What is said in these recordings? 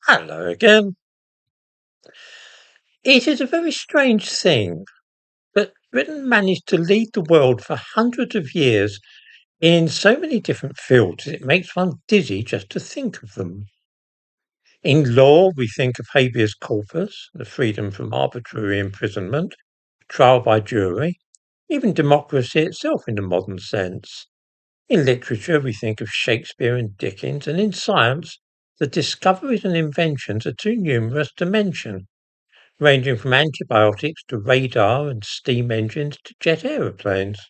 Hello again. It is a very strange thing that Britain managed to lead the world for hundreds of years in so many different fields, it makes one dizzy just to think of them. In law, we think of habeas corpus, the freedom from arbitrary imprisonment, trial by jury, even democracy itself in the modern sense. In literature, we think of Shakespeare and Dickens, and in science, the discoveries and inventions are too numerous to mention, ranging from antibiotics to radar and steam engines to jet aeroplanes.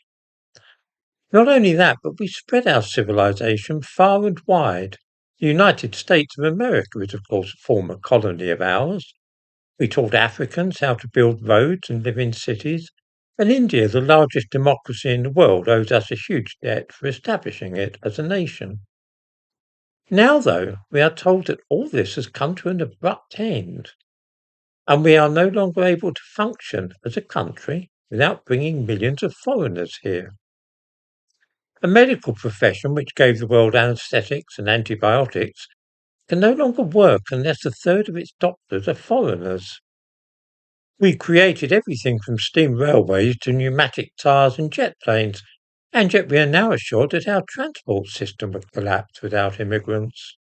Not only that, but we spread our civilization far and wide. The United States of America is, of course, a former colony of ours. We taught Africans how to build roads and live in cities, and India, the largest democracy in the world, owes us a huge debt for establishing it as a nation. Now, though, we are told that all this has come to an abrupt end, and we are no longer able to function as a country without bringing millions of foreigners here. A medical profession which gave the world anesthetics and antibiotics can no longer work unless a third of its doctors are foreigners. We created everything from steam railways to pneumatic tyres and jet planes, and yet we are now assured that our transport system would collapse without immigrants.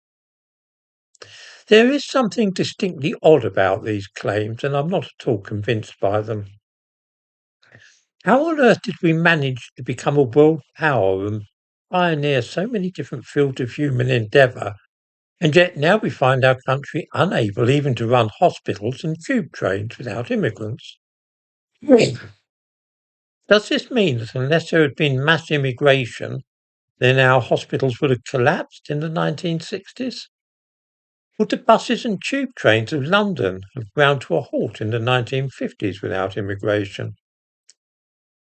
There is something distinctly odd about these claims, and I'm not at all convinced by them. How on earth did we manage to become a world power and pioneer so many different fields of human endeavour, and yet now we find our country unable even to run hospitals and tube trains without immigrants? Does this mean that unless there had been mass immigration, then our hospitals would have collapsed in the 1960s? Would the buses and tube trains of London have ground to a halt in the 1950s without immigration?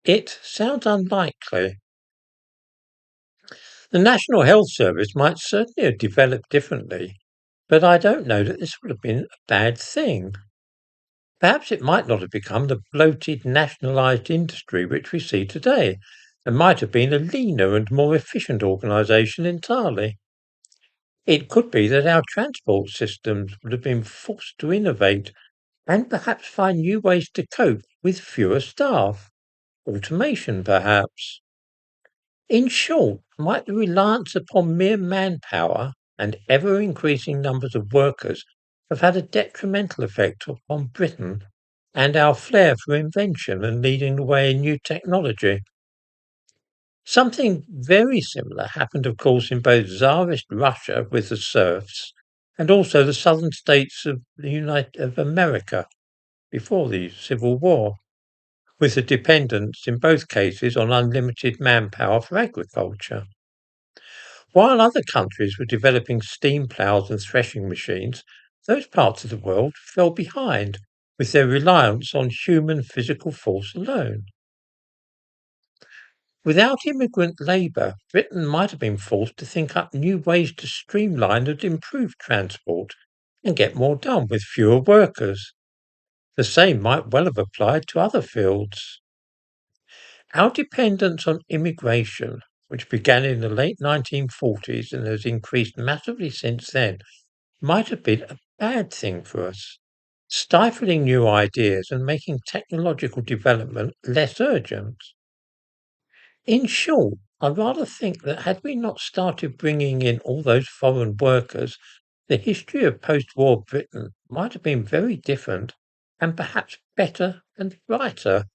It sounds unlikely. The National Health Service might certainly have developed differently, but I don't know that this would have been a bad thing. Perhaps it might not have become the bloated nationalised industry which we see today, and might have been a leaner and more efficient organisation entirely. It could be that our transport systems would have been forced to innovate and perhaps find new ways to cope with fewer staff. Automation, perhaps. In short, might the reliance upon mere manpower and ever-increasing numbers of workers have had a detrimental effect upon Britain and our flair for invention and leading the way in new technology? Something very similar happened, of course, in both Tsarist Russia with the serfs and also the southern states of the United of America before the Civil War, with the dependence in both cases on unlimited manpower for agriculture. While other countries were developing steam ploughs and threshing machines, those parts of the world fell behind with their reliance on human physical force alone. Without immigrant labour, Britain might have been forced to think up new ways to streamline and improve transport and get more done with fewer workers. The same might well have applied to other fields. Our dependence on immigration, which began in the late 1940s and has increased massively since then, might have been a bad thing for us, stifling new ideas and making technological development less urgent. In short, I rather think that had we not started bringing in all those foreign workers, the history of post-war Britain might have been very different and perhaps better and brighter.